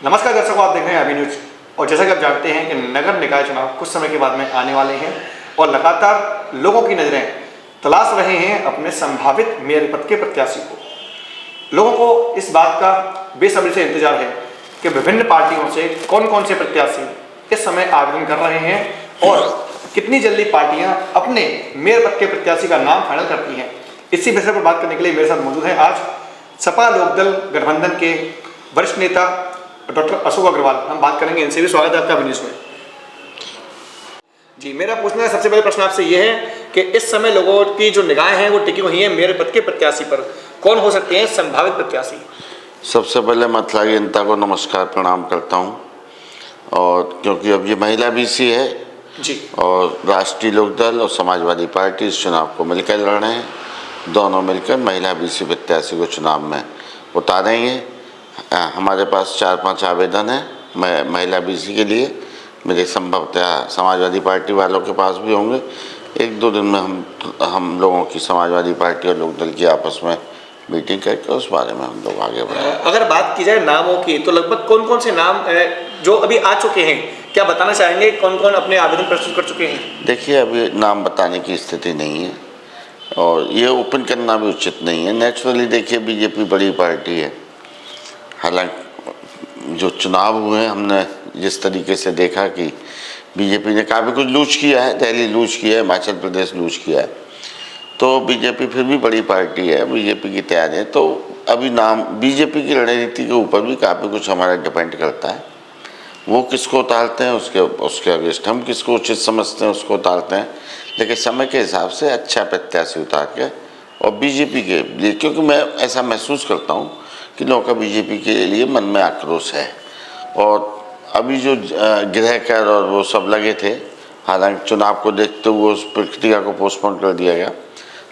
नमस्कार दर्शकों, आप देख रहे हैं अभी न्यूज। और जैसा कि आप जानते हैं कि नगर निकाय चुनाव कुछ समय के बाद में आने वाले हैं और लगातार लोगों की नजरें तलाश रहे हैं अपने संभावित मेयर पद के प्रत्याशी को। लोगों को इस बात का बेसब्री से इंतजार है कि विभिन्न पार्टियों से कौन कौन से प्रत्याशी इस समय आवेदन कर रहे हैं और कितनी जल्दी पार्टियां अपने मेयर पद के प्रत्याशी का नाम फाइनल करती हैं। इसी विषय पर बात करने के लिए मेरे साथ मौजूद हैं आज सपा लोकदल गठबंधन के वरिष्ठ नेता डॉक्टर अशोक अग्रवाल। हम बात करेंगे इनसे भी। स्वागत है आपका न्यूज में। जी, मेरा पूछना है सबसे पहले प्रश्न आपसे ये है कि इस समय लोगों की जो निगाहें हैं वो टिकी हुई हैं मेयर पद के प्रत्याशी पर। कौन हो सकते हैं संभावित प्रत्याशी? सबसे पहले मतदाता जनता को नमस्कार प्रणाम करता हूं। और क्योंकि अब ये महिला बीसी है जी, और राष्ट्रीय लोकदल और समाजवादी पार्टी इस चुनाव को मिलकर लड़ रहे हैं। दोनों मिलकर महिला बीसी प्रत्याशी को चुनाव में उतारेंगे। हमारे पास 4-5 आवेदन हैं महिला बीसी के लिए। मेरे संभवतः समाजवादी पार्टी वालों के पास भी होंगे। 1-2 दिन में हम लोगों की समाजवादी पार्टी और लोकदल की आपस में मीटिंग करके उस बारे में हम लोग आगे बढ़े। अगर बात की जाए नामों की तो लगभग कौन कौन से नाम जो अभी आ चुके हैं, क्या बताना चाहेंगे? कौन कौन अपने आवेदन प्रस्तुत कर चुके हैं? देखिए, अभी नाम बताने की स्थिति नहीं है और ये ओपन करना भी उचित नहीं है। नेचुरली देखिए, बीजेपी बड़ी पार्टी है। हालांकि जो चुनाव हुए हैं हमने जिस तरीके से देखा कि बीजेपी ने काफ़ी कुछ लूज किया है, दिल्ली लूज किया है, हिमाचल प्रदेश लूज किया है, तो बीजेपी फिर भी बड़ी पार्टी है। बीजेपी की तैयारी है, तो अभी नाम बीजेपी की रणनीति के ऊपर भी काफ़ी कुछ हमारा डिपेंड करता है। वो किसको उतारते हैं उसके अगेंस्ट हम किसको उचित समझते हैं उसको उतारते हैं। लेकिन समय के हिसाब से अच्छा प्रत्याशी उतार के और बीजेपी के लिए, क्योंकि मैं ऐसा महसूस करता हूँ कि लोगों का बीजेपी के लिए मन में आक्रोश है। और अभी जो गृह कर और वो सब लगे थे, हालांकि चुनाव को देखते हुए उस प्रक्रिया को पोस्टपोन कर दिया गया।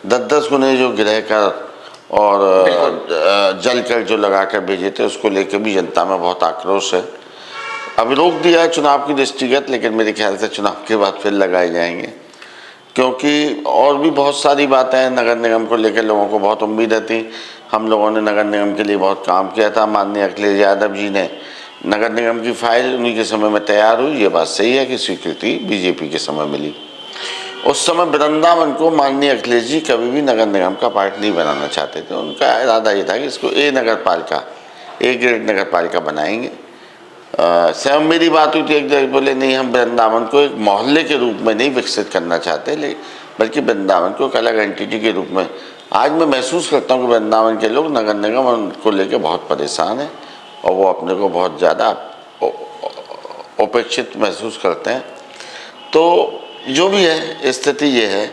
10-10 गुने जो गृह कर और जल कर जो लगा कर भेजे थे, उसको लेकर भी जनता में बहुत आक्रोश है। अभी रोक दिया है चुनाव की दृष्टिगत, लेकिन मेरे ख्याल से चुनाव के बाद फिर लगाए जाएंगे, क्योंकि और भी बहुत सारी बातें हैं। नगर निगम को लेकर लोगों को बहुत उम्मीद थी। हम लोगों ने नगर निगम के लिए बहुत काम किया था। माननीय अखिलेश यादव जी ने नगर निगम की फाइल उन्हीं के समय में तैयार हुई। ये बात सही है कि स्वीकृति बीजेपी के समय मिली। उस समय वृंदावन को माननीय अखिलेश जी कभी भी नगर निगम का पार्ट नहीं बनाना चाहते थे। उनका इरादा ये था कि इसको ए ग्रेड नगर पालिका बनाएंगे। स्वयं मेरी बात हुई थी, एक जगह बोले नहीं, हम वृंदावन को एक मोहल्ले के रूप में नहीं विकसित करना चाहते, बल्कि वृंदावन को एक अलग एंटिटी के रूप में। आज मैं महसूस करता हूँ कि वृंदावन के लोग नगर निगम को लेकर बहुत परेशान हैं और वो अपने को बहुत ज़्यादा उपेक्षित महसूस करते हैं। तो जो भी है स्थिति ये है,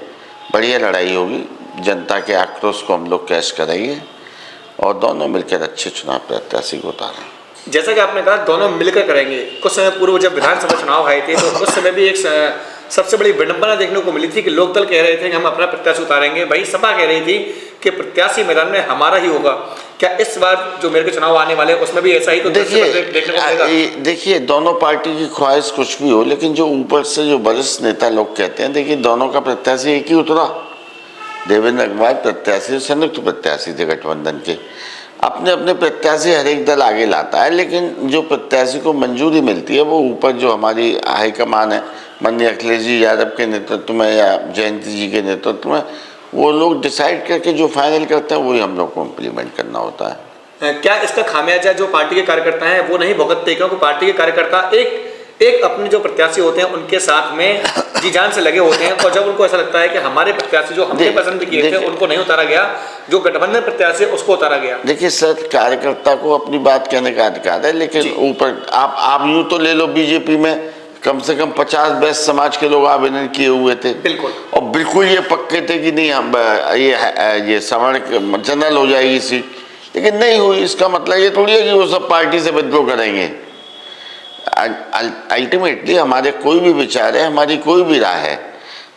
बढ़िया लड़ाई होगी। जनता के आक्रोश को हम लोग कैश करेंगे और दोनों मिलकर अच्छे चुनाव प्रत्याशी को उतारें। जैसा कि आपने कहा दोनों मिलकर करेंगे। कुछ समय पूर्व जब विधानसभा चुनाव आए थे तो उस समय भी एक सबसे बड़ी विडंबना देखने को मिली थी कि लोकदल कह रहे थे कि हम अपना प्रत्याशी उतारेंगे, वही सपा कह रही थी कि प्रत्याशी मैदान में हमारा ही होगा। क्या इस बार जो मेयर के चुनाव आने वाले उसमें भी ऐसा ही तो देखने को मिलेगा? देखिए, दोनों पार्टी की ख्वाहिश कुछ भी हो, लेकिन जो ऊपर से जो वरिष्ठ नेता लोग कहते हैं, देखिए दोनों का प्रत्याशी एक ही उतरा। देवेंद्र अग्रवाल प्रत्याशी संयुक्त प्रत्याशी थे गठबंधन के। अपने अपने प्रत्याशी हर एक दल आगे लाता है, लेकिन जो प्रत्याशी को मंजूरी मिलती है वो ऊपर जो हमारी हाईकमान है, माननीय अखिलेश जी यादव के नेतृत्व में या जयंती जी के नेतृत्व में, वो लोग डिसाइड करके जो फाइनल करते हैं वही हम लोग को इम्प्लीमेंट करना होता है। क्या इसका खामियाजा जो पार्टी के कार्यकर्ता हैं वो नहीं भुगतते? क्योंकि पार्टी के कार्यकर्ता एक अपने जो प्रत्याशी होते हैं उनके साथ में जी जान से लगे होते हैं, और जब उनको ऐसा लगता है कि हमारे प्रत्याशी जो हमने पसंद किए थे उनको नहीं उतारा गया, जो गठबंधन प्रत्याशी उसको उतारा गया। देखिए सर, कार्यकर्ता को अपनी बात कहने का अधिकार है, लेकिन ऊपर आप यूँ तो ले लो, बीजेपी में कम से कम 50 वैश्य समाज के लोग आवेदन किए हुए थे। बिल्कुल, और बिल्कुल ये पक्के थे कि नहीं हम ये सवर्ण जनरल हो जाएगी सीट, लेकिन नहीं हुई। इसका मतलब ये थोड़ी है कि वो सब पार्टी से विद्रोह करेंगे। अल्टीमेटली हमारे कोई भी विचार है, हमारी कोई भी राय है,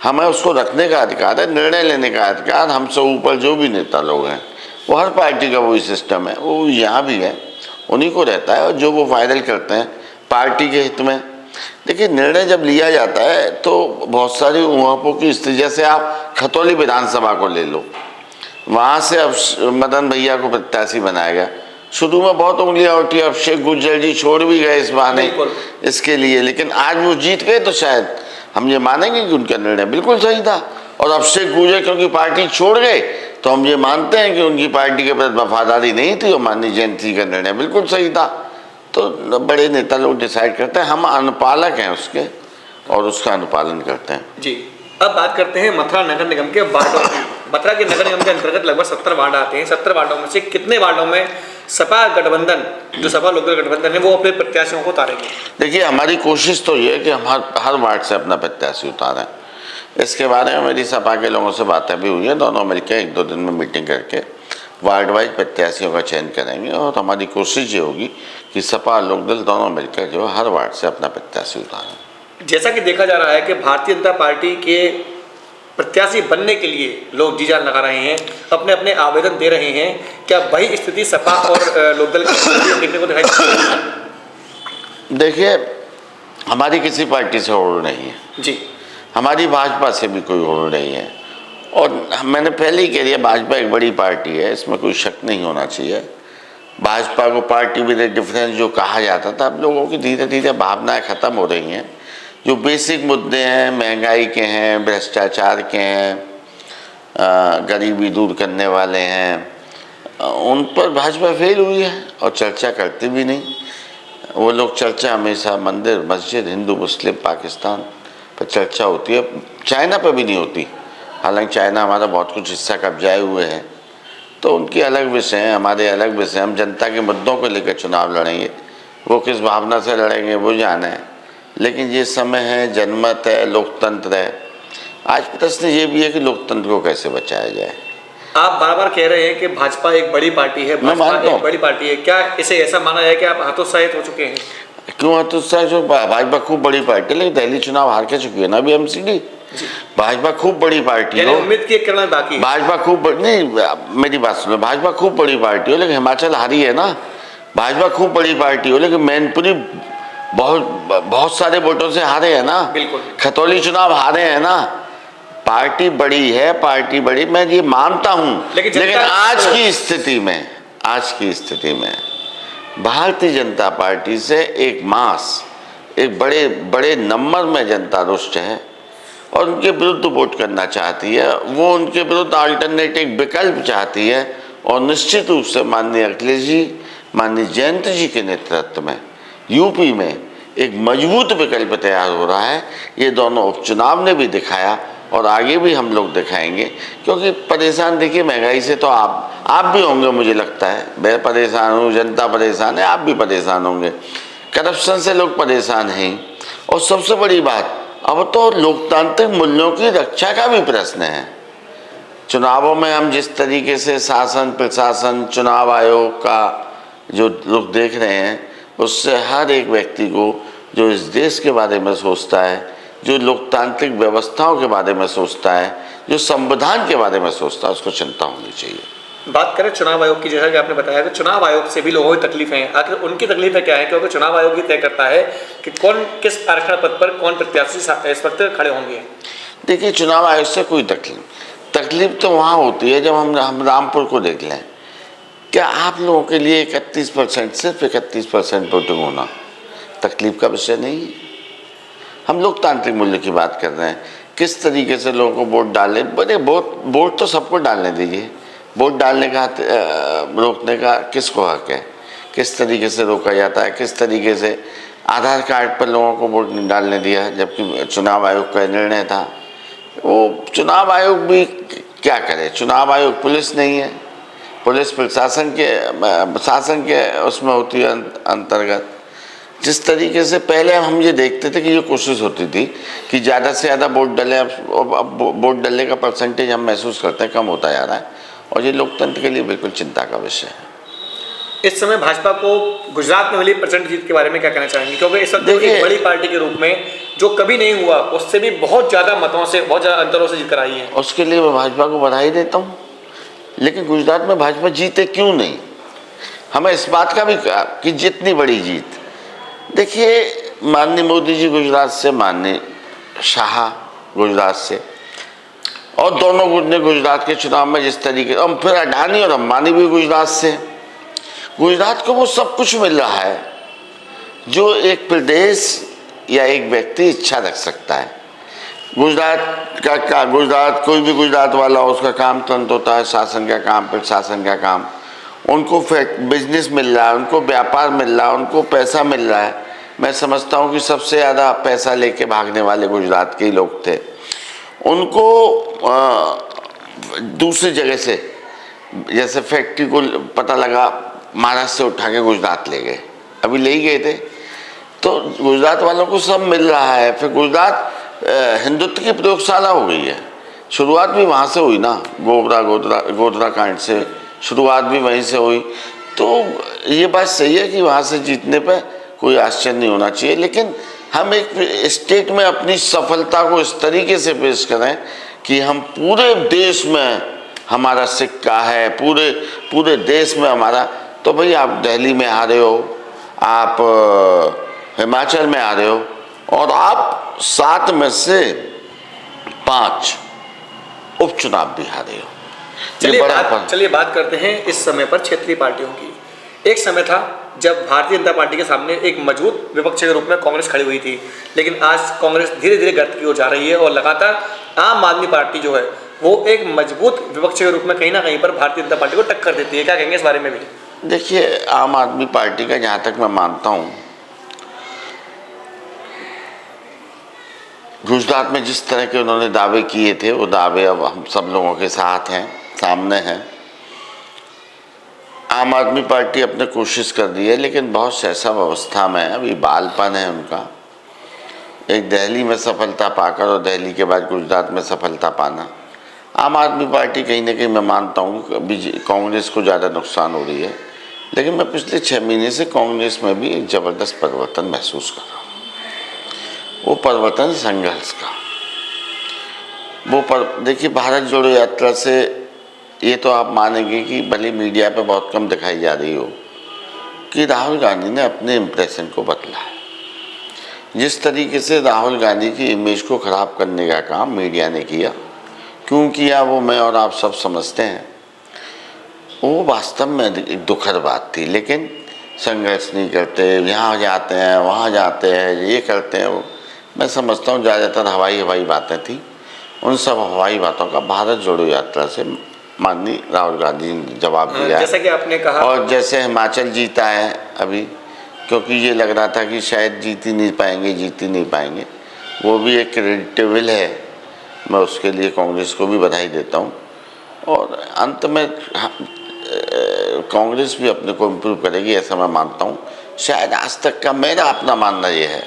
हमें उसको रखने का अधिकार है, निर्णय लेने का अधिकार हमसे ऊपर जो भी नेता लोग हैं, वो हर पार्टी का वही सिस्टम है, वो यहाँ भी है, उन्हीं को रहता है। और जो वो फाइनल करते हैं पार्टी के हित में। देखिए, निर्णय जब लिया जाता है तो बहुत सारी उहापों की स्थिति, जैसे आप खतौली विधानसभा को ले लो, वहाँ से अब मदन भैया को प्रत्याशी बनाया गया, शुरू में बहुत उंगलियां उठी, अब शेख गुज्जर जी छोड़ भी गए इस बहाने बिल्कुल। इसके लिए, लेकिन आज वो जीत गए तो शायद हम ये मानेंगे कि उनका निर्णय बिल्कुल सही था। और अब शेख गुज्जर क्योंकि पार्टी छोड़ गए तो हम ये मानते हैं कि उनकी पार्टी के प्रति वफादारी नहीं थी और माननीय जयंत सिंह का निर्णय बिल्कुल सही था। तो बड़े नेता लोग डिसाइड करते हैं, हम अनुपालक हैं उसके और उसका अनुपालन करते हैं। जी, अब बात करते हैं मथुरा नगर निगम के वार्डों की। मथुरा के नगर निगम के अंतर्गत लगभग 70 वार्ड आते हैं। 70 वार्डों में से कितने वार्डों में सपा गठबंधन, जो सपा लोकदल गठबंधन है, वो अपने प्रत्याशियों को उतारेंगे? देखिए, हमारी कोशिश तो ये है कि हम हर वार्ड से अपना प्रत्याशी उतारें। इसके बारे में मेरी सपा के लोगों से बातें भी हुई है, दोनों मिलकर 1-2 दिन में मीटिंग करके वार्ड वाइज प्रत्याशियों का चयन करेंगे और हमारी कोशिश ये होगी कि सपा लोकदल दोनों मिलकर जो हर वार्ड से अपना प्रत्याशी उतारें। जैसा कि देखा जा रहा है कि भारतीय जनता पार्टी के प्रत्याशी बनने के लिए लोग जी जान लगा रहे हैं, अपने अपने आवेदन दे रहे हैं, क्या वही स्थिति सपा और लोकदल की देखने को दिखाई? देखिए, हमारी किसी पार्टी से होड़ नहीं है जी, हमारी भाजपा से भी कोई होड़ नहीं है। और मैंने पहले ही कह दिया, भाजपा एक बड़ी पार्टी है, इसमें कोई शक नहीं होना चाहिए। भाजपा को पार्टी विद ए डिफरेंस जो कहा जाता था, अब लोगों की धीरे धीरे भावनाएं खत्म हो रही हैं। जो बेसिक मुद्दे हैं, महंगाई के हैं, भ्रष्टाचार के हैं, गरीबी दूर करने वाले हैं, उन पर भाजपा फेल हुई है और चर्चा करती भी नहीं। वो लोग चर्चा हमेशा मंदिर, मस्जिद, हिंदू, मुस्लिम, पाकिस्तान पर चर्चा होती है, चाइना पर भी नहीं होती। हालांकि चाइना हमारा बहुत कुछ हिस्सा कब्जाए हुए है, तो उनकी अलग विषय हैं, हमारे अलग विषय। हम जनता के मुद्दों को लेकर चुनाव लड़ेंगे, वो किस भावना से लड़ेंगे वो जाने है। लेकिन ये समय है, जनमत है, लोकतंत्र है। आज प्रश्न ये भी है कि लोकतंत्र को कैसे बचाया जाए। आप बार बार कह रहे हैं कि भाजपा एक बड़ी पार्टी है, भाजपा एक बड़ी पार्टी है, क्या इसे ऐसा माना जाए कि आप हतोत्साहित हो चुके हैं? क्यों हतोत्साहित? जो भाजपा खूब बड़ी पार्टी है, लेकिन दिल्ली चुनाव हार के चुकी है ना अभी एमसीडी। भाजपा खूब बड़ी पार्टी हो, उम्मीद की करना बाकी। भाजपा खूब नहीं, मेरी बात सुनो, भाजपा खूब बड़ी पार्टी हो लेकिन हिमाचल हारी है ना। भाजपा खूब बड़ी पार्टी हो लेकिन मैनपुरी बहुत सारे वोटों से हारे हैं ना। बिल्कुल। खतौली चुनाव हारे हैं ना। पार्टी बड़ी है, पार्टी बड़ी, मैं ये मानता हूँ, लेकिन आज की स्थिति में भारतीय जनता पार्टी से एक बड़े बड़े नंबर में जनता रुष्ट है और उनके विरुद्ध वोट करना चाहती है। वो उनके विरुद्ध अल्टरनेटिव विकल्प चाहती है और निश्चित रूप से माननीय अखिलेश जी, माननीय जयंत जी के नेतृत्व में यूपी में एक मजबूत विकल्प तैयार हो रहा है। ये दोनों उपचुनाव ने भी दिखाया और आगे भी हम लोग दिखाएंगे, क्योंकि परेशान, देखिए महंगाई से तो आप भी होंगे, मुझे लगता है। मैं परेशान हूँ, जनता परेशान है, आप भी परेशान होंगे। करप्शन से लोग परेशान हैं और सबसे बड़ी बात, अब तो लोकतांत्रिक मूल्यों की रक्षा का भी प्रश्न है। चुनावों में हम जिस तरीके से शासन, प्रशासन, चुनाव आयोग का जो रुख देख रहे हैं, उससे हर एक व्यक्ति को जो इस देश के बारे में सोचता है, जो लोकतांत्रिक व्यवस्थाओं के बारे में सोचता है, जो संविधान के बारे में सोचता है, उसको चिंता होनी चाहिए। बात करें चुनाव आयोग की, जैसा कि आपने बताया कि चुनाव आयोग से भी लोगों की तकलीफें हैं। आखिर उनकी तकलीफें क्या है? क्योंकि चुनाव आयोग ही तय करता है कि कौन किस आरक्षण पद पर कौन प्रत्याशी इस वक्त खड़े होंगे। देखिए, चुनाव आयोग से कोई तकलीफ तो वहाँ होती है जब हम रामपुर को देख लें। क्या आप लोगों के लिए 31%, सिर्फ 31% वोटिंग होना तकलीफ का विषय नहीं है? हम लोकतांत्रिक मूल्य की बात कर रहे हैं, किस तरीके से लोगों को वोट डालें। वोट तो सबको डालने दीजिए, वोट डालने का रोकने का किसको हक है? किस तरीके से रोका जाता है? किस तरीके से आधार कार्ड पर लोगों को वोट नहीं डालने दिया, जबकि चुनाव आयोग का निर्णय था। वो चुनाव आयोग भी क्या करे? चुनाव आयोग पुलिस नहीं है, पुलिस प्रशासन के उसमें होती है अंतर्गत। जिस तरीके से पहले हम ये देखते थे कि ये कोशिश होती थी कि ज़्यादा से ज़्यादा वोट डले, अब वोट डलने का परसेंटेज हम महसूस करते हैं कम होता जा रहा है और ये लोकतंत्र के लिए बिल्कुल चिंता का विषय है। इस समय भाजपा को गुजरात में मिली प्रचंड जीत के बारे में क्या कहना चाहेंगे? क्योंकि इस वक्त एक बड़ी पार्टी के रूप में जो कभी नहीं हुआ, उससे भी बहुत ज़्यादा मतों से, बहुत ज़्यादा अंतरों से जीत कर आई है। उसके लिए मैं भाजपा को बधाई देता हूँ, लेकिन गुजरात में भाजपा जीते क्यों नहीं? हमें इस बात का भी कहा कि जितनी बड़ी जीत, देखिए माननीय मोदी जी गुजरात से, माननीय शाह गुजरात से, और दोनों ने गुजरात के चुनाव में जिस तरीके, और फिर अडानी और अंबानी भी गुजरात से, गुजरात को वो सब कुछ मिल रहा है जो एक प्रदेश या एक व्यक्ति इच्छा रख सकता है। गुजरात कोई भी गुजरात वाला हो, उसका काम तुरंत होता है, शासन का काम, प्रशासन का काम। उनको बिजनेस मिल रहा है, उनको व्यापार मिल रहा है, उनको पैसा मिल रहा है। मैं समझता हूँ कि सबसे ज़्यादा पैसा लेके भागने वाले गुजरात के ही लोग थे। उनको दूसरी जगह से, जैसे फैक्ट्री को पता लगा महाराष्ट्र से उठा के गुजरात ले गए, अभी ले ही गए थे, तो गुजरात वालों को सब मिल रहा है। फिर गुजरात हिंदुत्व की प्रयोगशाला हो गई है। शुरुआत भी वहाँ से हुई ना, गोधरा कांड से शुरुआत भी वहीं से हुई। तो ये बात सही है कि वहाँ से जीतने पे कोई आश्चर्य नहीं होना चाहिए, लेकिन हम एक स्टेट में अपनी सफलता को इस तरीके से पेश करें कि हम पूरे देश में हमारा सिक्का है, पूरे देश में हमारा। तो भाई आप दिल्ली में आ रहे हो, आप हिमाचल में आ रहे हो, और आप 7 में से 5 उपचुनाव भी हारे हो। चलिए बात करते हैं इस समय पर क्षेत्रीय पार्टियों की। एक समय था जब भारतीय जनता पार्टी के सामने एक मजबूत विपक्ष के रूप में कांग्रेस खड़ी हुई थी, लेकिन आज कांग्रेस धीरे धीरे गर्त की ओर जा रही है और लगातार आम आदमी पार्टी जो है वो एक मजबूत विपक्ष के रूप में कहीं ना कहीं पर भारतीय जनता पार्टी को टक्कर देती है। क्या कहेंगे इस बारे में भी? देखिए, आम आदमी पार्टी का जहाँ तक मैं मानता हूँ, गुजरात में जिस तरह के उन्होंने दावे किए थे, वो दावे अब हम सब लोगों के साथ हैं, सामने हैं। आम आदमी पार्टी अपने कोशिश कर रही है, लेकिन बहुत शैशव अवस्था में है, अभी बालपन है उनका। एक दिल्ली में सफलता पाकर और दिल्ली के बाद गुजरात में सफलता पाना, आम आदमी पार्टी कहीं ना कहीं मैं मानता हूँ कांग्रेस को ज़्यादा नुकसान हो रही है। लेकिन मैं पिछले 6 महीने से कांग्रेस में भी एक ज़बरदस्त परिवर्तन महसूस कर रहा हूँ। वो परिवर्तन संघर्ष का, देखिए, भारत जोड़ो यात्रा से ये तो आप मानेंगे कि भले मीडिया पे बहुत कम दिखाई जा रही हो कि राहुल गांधी ने अपने इम्प्रेशन को बदला है। जिस तरीके से राहुल गांधी की इमेज को ख़राब करने का काम मीडिया ने किया, क्यों किया वो मैं और आप सब समझते हैं। वो वास्तव में एक दुखद बात थी, लेकिन संघर्ष नहीं करते, यहाँ जाते हैं, वहाँ जाते हैं, ये करते हैं। वो मैं समझता हूँ ज़्यादातर हवाई बातें थी। उन सब हवाई बातों का भारत जोड़ो यात्रा से माननीय राहुल गांधी ने जवाब दिया, जैसा कि आपने कहा। और जैसे हिमाचल जीता है अभी, क्योंकि ये लग रहा था कि शायद जीत ही नहीं पाएंगे, वो भी एक क्रेडिटेबल है। मैं उसके लिए कांग्रेस को भी बधाई देता हूँ। और अंत में कांग्रेस भी अपने को इम्प्रूव करेगी, ऐसा मैं मानता हूँ। शायद आज तक का मेरा अपना मानना ये है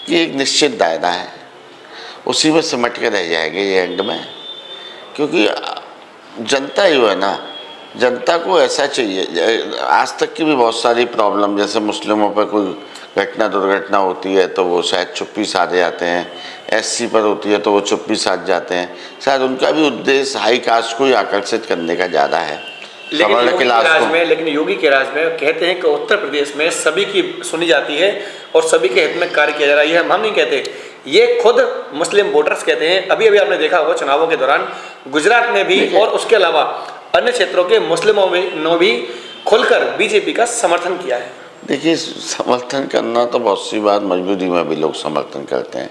कि एक निश्चित दायरा है, उसी में सिमट के रह जाएंगे ये एंड में, क्योंकि जनता ही है ना, जनता को ऐसा चाहिए। आज तक की भी बहुत सारी प्रॉब्लम, जैसे मुस्लिमों पर कोई दुर्घटना होती है तो वो शायद चुप्पी साध जाते हैं, एससी पर होती है तो वो चुप्पी साध जाते हैं। शायद उनका भी उद्देश्य हाई कास्ट को ही आकर्षित करने का ज़्यादा है। लेकिन योगी के राज में कहते हैं कि उत्तर प्रदेश में सभी की सुनी जाती है और सभी के हित में कार्य किया जा रहा है। हम नहीं कहते, ये खुद मुस्लिम वोटर्स कहते हैं। अभी आपने देखा होगा चुनावों के दौरान गुजरात में भी और उसके अलावा अन्य क्षेत्रों के मुस्लिमों ने भी खुलकर बीजेपी का समर्थन किया है। देखिए, समर्थन करना तो बहुत सी बात, मजबूरी में भी लोग समर्थन करते हैं,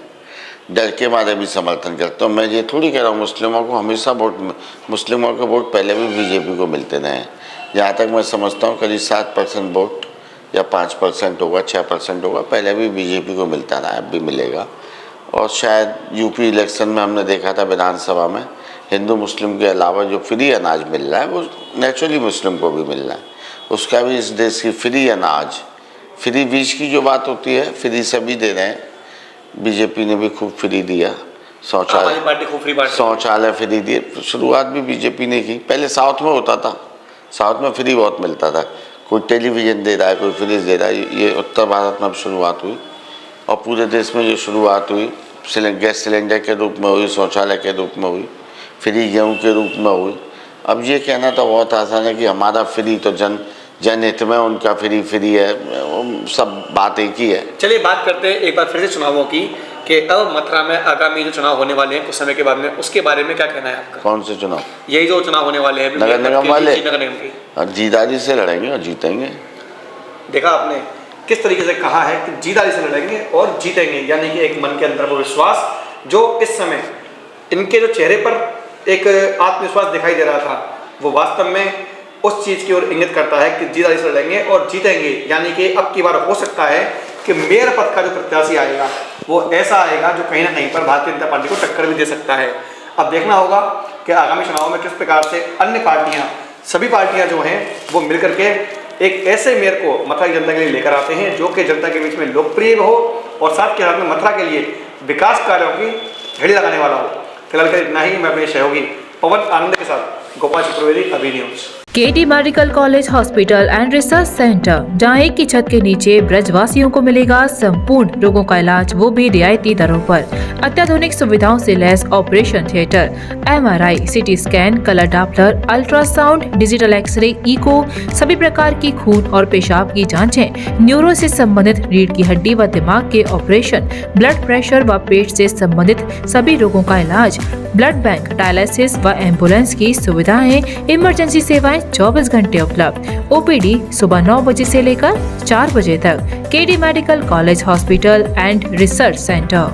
डर के मारे भी समर्थन करते हैं। मैं ये थोड़ी कह रहा हूँ मुस्लिमों को हमेशा मुस्लिमों के वोट पहले भी बीजेपी को मिलते रहे। जहाँ तक मैं समझता हूँ करीब 7% वोट या 5% होगा, 6% होगा, पहले भी बीजेपी को मिलता रहा, अब भी मिलेगा। और शायद यूपी इलेक्शन में हमने देखा था विधानसभा में, हिंदू मुस्लिम के अलावा जो फ्री अनाज मिल रहा है वो नेचुरली मुस्लिम को भी मिल रहा है। उसका भी इस देश की फ्री अनाज, फ्री बीज की जो बात होती है, फ्री सभी दे रहे हैं। बीजेपी ने भी खूब फ्री दिया, शौचालय फ्री दिए। शुरुआत भी बीजेपी ने की। पहले साउथ में होता था, साउथ में फ्री बहुत मिलता था, कोई टेलीविज़न दे रहा है, कोई फ्रिज दे रहा है। ये उत्तर भारत में अब शुरुआत हुई और पूरे देश में जो शुरुआत हुई गैस सिलेंडर के रूप में हुई, शौचालय के रूप में हुई, फ्री गेहूँ के रूप में हुई। अब ये कहना तो बहुत आसान है कि हमारा फ्री तो जनहित में, उनका फ्री है, वो सब बात एक ही है। चलिए बात करते हैं एक बार फिर से चुनावों की कि अब मथुरा में आगामी जो चुनाव होने वाले हैं कुछ समय के बाद में, उसके बारे में क्या कहना है आपका? कौन से चुनाव? यही जो चुनाव होने वाले हैं नगर निगम वाले, नगर निगम की। और जीदाजी से लड़ेंगे और जीतेंगे। देखा आपने किस तरीके से कहा है कि जीदारी से लड़ेंगे और जीतेंगे, यानी कि एक मन के अंदर वो विश्वास जो इस समय इनके जो चेहरे पर एक आत्मविश्वास दिखाई दे रहा था, वो वास्तव में उस चीज़ की ओर इंगित करता है कि जीदारी से लड़ेंगे और जीतेंगे। यानी कि अब की बार हो सकता है कि मेयर पद का जो प्रत्याशी आएगा वो ऐसा आएगा जो कहीं ना कहीं पर भारतीय जनता पार्टी को टक्कर भी दे सकता है। अब देखना होगा कि आगामी चुनाव में किस प्रकार से अन्य पार्टियां, सभी पार्टियां जो हैं वो मिलकर के एक ऐसे मेयर को मथुरा की जनता के लिए लेकर आते हैं जो कि जनता के बीच में लोकप्रिय हो और साथ के साथ में मथुरा के लिए विकास कार्यों की झड़ी लगाने वाला हो। फिलहाल कर इतना ही। मैं अपने सहयोगी पवन आनंद के साथ गोपाल चतुर्वेदी, अभी news. KD medical college hospital and research centre, जहां एक ही छत के नीचे ब्रजवासियों को मिलेगा संपूर्ण रोगों का इलाज, वो भी रियायती दरों पर। अत्याधुनिक सुविधाओं से लैस operation theatre, MRI, CT scan, colour Doppler, ultrasound, digital x ray, echo, सभी प्रकार की खून और पेशाब की जांचें, न्यूरो से संबंधित रीढ़ की हड्डी व दिमाग के ऑपरेशन, ब्लड प्रेशर व पेट से संबंधित सभी रोगों का इलाज, ब्लड बैंक, डायलिसिस व एम्बुलेंस की सुविधाएं, इमरजेंसी सेवाएं 24 घंटे उपलब्ध। OPD सुबह 9 बजे से लेकर 4 बजे तक। KD medical college hospital and research centre.